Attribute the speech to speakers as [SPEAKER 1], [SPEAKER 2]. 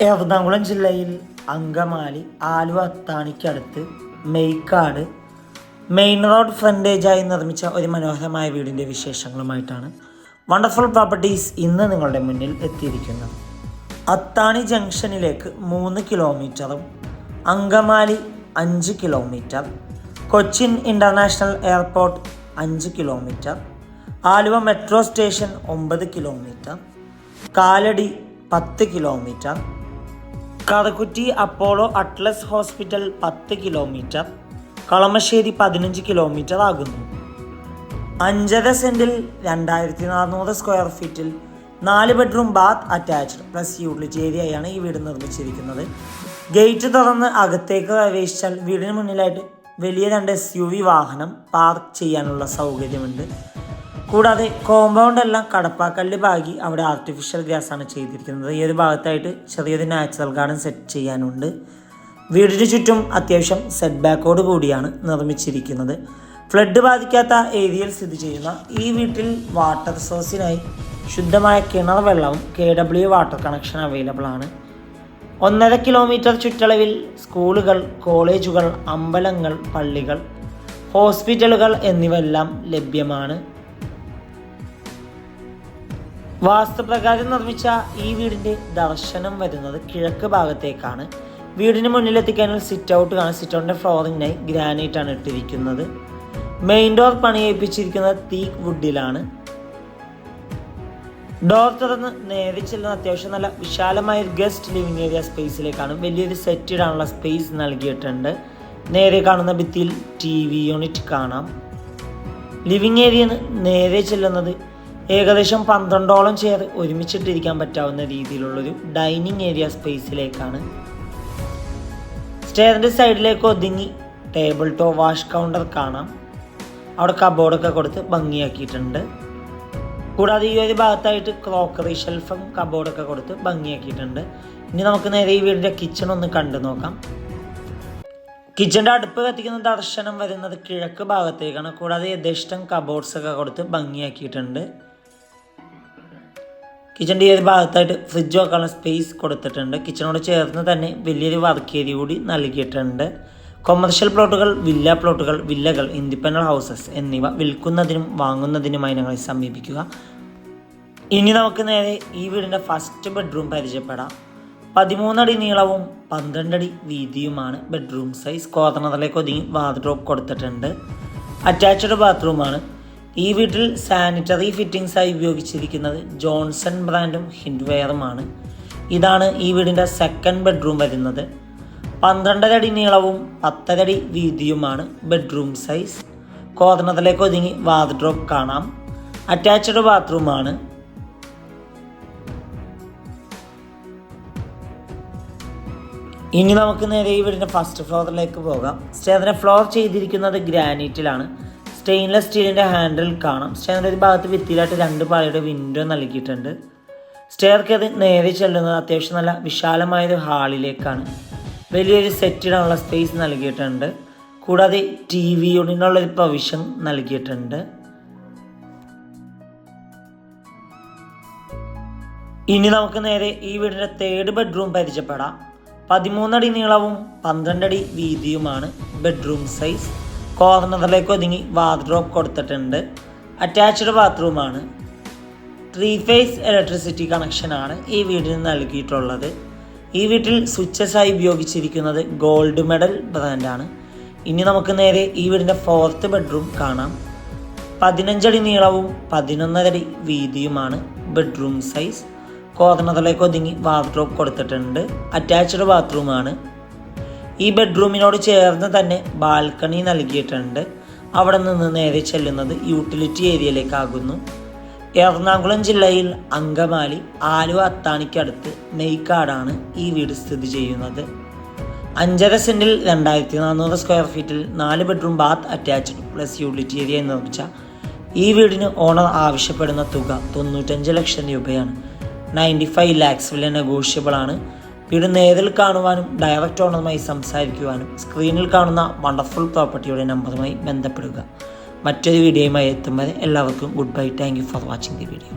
[SPEAKER 1] എറണാകുളം ജില്ലയിൽ Angamaly Aluva അത്താണിക്കടുത്ത് മെയ്ക്കാട് main road ഫ്രണ്ടേജായി നിർമ്മിച്ച ഒരു മനോഹരമായ വീടിൻ്റെ വിശേഷങ്ങളുമായിട്ടാണ് വണ്ടർഫുൾ പ്രോപ്പർട്ടീസ് ഇന്ന് നിങ്ങളുടെ മുന്നിൽ എത്തിയിരിക്കുന്നത്. അത്താണി ജംഗ്ഷനിലേക്ക് 3 കിലോമീറ്ററും Angamaly 5 kilometre, Cochin international airport 5 kilometre, Aluva metro station 9 kilometre, Kalady 10 kilometre, Karukutty Apollo Adlux hospital 10 kilometre, Kalamassery 15 kilometre ആകുന്നു. 5.5 സെൻറ്റിൽ 2400 സ്ക്വയർ ഫീറ്റിൽ 4 bedroom bath attached plus utility ഏരിയയാണ് ഈ വീട് നിർമ്മിച്ചിരിക്കുന്നത്. ഗേറ്റ് തുറന്ന് അകത്തേക്ക് പ്രവേശിച്ചാൽ വീടിന് മുന്നിലായിട്ട് വലിയ 2 SUV വാഹനം പാർക്ക് ചെയ്യാനുള്ള സൗകര്യമുണ്ട്. കൂടാതെ കോമ്പൗണ്ട് എല്ലാം കടപ്പാക്കല്ല് പാകി അവിടെ ആർട്ടിഫിഷ്യൽ ഗ്രാസാണ് ചെയ്തിരിക്കുന്നത്. ഈ ഒരു ഭാഗത്തായിട്ട് ചെറിയൊരു നാച്ചുറൽ ഗാർഡൻ സെറ്റ് ചെയ്യാനുണ്ട്. വീടിന് ചുറ്റും അത്യാവശ്യം സെറ്റ് ബാക്കോട് കൂടിയാണ് നിർമ്മിച്ചിരിക്കുന്നത്. ഫ്ലഡ് ബാധിക്കാത്ത ഏരിയയിൽ സ്ഥിതി ചെയ്യുന്ന ഈ വീട്ടിൽ വാട്ടർ സോഴ്സിനായി ശുദ്ധമായ കിണർ വെള്ളവും KW വാട്ടർ കണക്ഷൻ അവൈലബിൾ ആണ്. 1.5 കിലോമീറ്റർ ചുറ്റളവിൽ സ്കൂളുകൾ, കോളേജുകൾ, അമ്പലങ്ങൾ, പള്ളികൾ, ഹോസ്പിറ്റലുകൾ എന്നിവയെല്ലാം ലഭ്യമാണ്. വാസ്തുപ്രകാരം നിർമ്മിച്ച ഈ വീടിൻ്റെ ദർശനം വരുന്നത് കിഴക്ക് ഭാഗത്തേക്കാണ്. വീടിന് മുന്നിലെത്തിക്കാനുള്ള സിറ്റ് ഔട്ട് കാണാം. സിറ്റ് ഔട്ടിൻ്റെ ഫ്ലോറിങ്ങിനായി ഗ്രാനൈറ്റാണ് ഇട്ടിരിക്കുന്നത്. മെയിൻ ഡോർ പണിയേൽപ്പിച്ചിരിക്കുന്നത് ടീക്ക് വുഡിലാണ്. ഡോർ തുറന്ന് നേരെ ചെല്ലുന്ന അത്യാവശ്യം നല്ല വിശാലമായ ഒരു ഗസ്റ്റ് ലിവിംഗ് ഏരിയ സ്പേസിലേക്കാണ്. വലിയൊരു സെറ്റ് ഇടാനുള്ള സ്പേസ് നൽകിയിട്ടുണ്ട്. നേരെ കാണുന്ന ഭിത്തിയിൽ TV യൂണിറ്റ് കാണാം. ലിവിംഗ് ഏരിയ നേരെ ചെല്ലുന്നത് ഏകദേശം 12ഓളം ചെയർ ഒരുമിച്ചിട്ടിരിക്കാൻ പറ്റാവുന്ന രീതിയിലുള്ളൊരു ഡൈനിങ് ഏരിയ സ്പേസിലേക്കാണ്. സ്റ്റെയറിൻ്റെ സൈഡിലേക്ക് ഒതുങ്ങി ടേബിൾ ടോപ്പ് വാഷ് കൗണ്ടർ കാണാം. അവിടെ കബോർഡൊക്കെ കൊടുത്ത് ഭംഗിയാക്കിയിട്ടുണ്ട്. കൂടാതെ ഈ ഒരു ഭാഗത്തായിട്ട് ക്രോക്കറി ഷെൽഫും കബോർഡൊക്കെ കൊടുത്ത് ഭംഗിയാക്കിയിട്ടുണ്ട്. ഇനി നമുക്ക് നേരെ ഈ വീടിൻ്റെ കിച്ചൺ ഒന്ന് കണ്ടു നോക്കാം. കിച്ചൻ്റെ അടുപ്പ് കത്തിക്കുന്ന ദർശനം വരുന്നത് കിഴക്ക് ഭാഗത്തേക്കാണ്. കൂടാതെ യഥേഷ്ടം കബോർഡ്സ് ഒക്കെ കൊടുത്ത് ഭംഗിയാക്കിയിട്ടുണ്ട്. കിച്ചൻ്റെ ഈ ഒരു ഭാഗത്തായിട്ട് ഫ്രിഡ്ജ് വെക്കാനുള്ള സ്പേസ് കൊടുത്തിട്ടുണ്ട്. കിച്ചണോട് ചേർന്ന് തന്നെ വലിയൊരു വർക്ക് ഏരിയ കൂടി നൽകിയിട്ടുണ്ട്. കൊമേഴ്ഷ്യൽ പ്ലോട്ടുകൾ, വില്ല പ്ലോട്ടുകൾ, വില്ലകൾ, ഇൻഡിപെൻഡന്റ് ഹൗസസ് എന്നിവ വിൽക്കുന്നതിനും വാങ്ങുന്നതിനുമായി ഞങ്ങളെ സമീപിക്കുക. ഇനി നമുക്ക് നേരെ ഈ വീടിൻ്റെ ഫസ്റ്റ് ബെഡ്റൂം പരിചയപ്പെടാം. 13 അടി നീളവും 12 അടി വീതിയുമാണ് ബെഡ്റൂം സൈസ്. കോർണറിലേക്ക് ഒതുങ്ങി വാർഡ്രോബ് കൊടുത്തിട്ടുണ്ട്. അറ്റാച്ച്ഡ് ബാത്റൂമാണ്. ഈ വീട്ടിൽ സാനിറ്ററി ഫിറ്റിംഗ്സായി ഉപയോഗിച്ചിരിക്കുന്നത് ജോൺസൺ ബ്രാൻഡും ഹിൻഡ്വെയറുമാണ്. ഇതാണ് ഈ വീടിൻ്റെ സെക്കൻഡ് ബെഡ്റൂം വരുന്നത്. 12 അടി നീളവും 10 അടി വീതിയുമാണ് ബെഡ്റൂം സൈസ്. കോർണറിലേക്ക് ഒതുങ്ങി വാർഡ്രോബ് കാണാം. അറ്റാച്ച്ഡ് ബാത്റൂമാണ്. ഇനി നമുക്ക് നേരെ ഈ വീടിൻ്റെ ഫസ്റ്റ് ഫ്ലോറിലേക്ക് പോകാം. സ്റ്റെയറിൻ്റെ ഫ്ലോർ ചെയ്തിരിക്കുന്നത് ഗ്രാനൈറ്റിലാണ്. സ്റ്റെയിൻലെസ് സ്റ്റീലിൻ്റെ ഹാൻഡിൽ കാണാം. സ്റ്റെയറിൻ്റെ ഒരു ഭാഗത്ത് ഭിത്തിയിലായിട്ട് 2 പാളിയുടെ വിൻഡോ നൽകിയിട്ടുണ്ട്. സ്റ്റെയർക്ക് അത് നേരെ ചെല്ലുന്നത് അത്യാവശ്യം നല്ല വിശാലമായൊരു ഹാളിലേക്കാണ്. വലിയൊരു സെറ്റിടാനുള്ള സ്പേസ് നൽകിയിട്ടുണ്ട്. കൂടാതെ TV യൂണിറ്റിനുള്ളൊരു പ്രൊവിഷൻ നൽകിയിട്ടുണ്ട്. ഇനി നമുക്ക് നേരെ ഈ വീടിൻ്റെ തേർഡ് ബെഡ്റൂം പരിചയപ്പെടാം. 13 അടി നീളവും 12 അടി വീതിയുമാണ് ബെഡ്റൂം സൈസ്. കോർണറിലേക്ക് ഒതുങ്ങി വാർഡ്രോബ് കൊടുത്തിട്ടുണ്ട്. അറ്റാച്ച്ഡ് ബാത്റൂമാണ്. 3 ഫേസ് ഇലക്ട്രിസിറ്റി കണക്ഷനാണ് ഈ വീടിന് നൽകിയിട്ടുള്ളത്. ഈ വീട്ടിൽ സ്വിച്ചസായി ഉപയോഗിച്ചിരിക്കുന്നത് ഗോൾഡ് മെഡൽ ബ്രാൻഡാണ്. ഇനി നമുക്ക് നേരെ ഈ വീടിൻ്റെ ഫോർത്ത് ബെഡ്റൂം കാണാം. 15 അടി നീളവും 11 അടി വീതിയുമാണ് ബെഡ്റൂം സൈസ്. കോർണറിലേക്ക് ഒതുങ്ങി വാർഡ്രോബ് കൊടുത്തിട്ടുണ്ട്. അറ്റാച്ച്ഡ് ബാത്റൂമാണ്. ഈ ബെഡ്റൂമിനോട് ചേർന്ന് തന്നെ ബാൽക്കണി നൽകിയിട്ടുണ്ട്. അവിടെ നിന്ന് നേരെ ചെല്ലുന്നത് യൂട്ടിലിറ്റി ഏരിയയിലേക്കാകുന്നു. എറണാകുളം ജില്ലയിൽ അങ്കമാലി ആലുവ അത്താണിക്കടുത്ത് മെയ്ക്കാടാണ് ഈ വീട് സ്ഥിതി ചെയ്യുന്നത്. 5.5 സെൻറ്റിൽ 2400 സ്ക്വയർ ഫീറ്റിൽ 4 bedroom bath attached plus utility area നിർമ്മിച്ച ഈ വീടിന് ഓണർ ആവശ്യപ്പെടുന്ന തുക 95 ലക്ഷം രൂപയാണ്. 95 lakhs വില നെഗോഷ്യബിൾ ആണ്. വീട് നേരിൽ കാണുവാനും ഡയറക്റ്റ് ഓണറുമായി സംസാരിക്കുവാനും സ്ക്രീനിൽ കാണുന്ന വണ്ടർഫുൾ പ്രോപ്പർട്ടിയുടെ നമ്പറുമായി ബന്ധപ്പെടുക. മറ്റൊരു വീഡിയോയുമായി എത്തും വരെ എല്ലാവർക്കും good bye. Thank you for watching the video.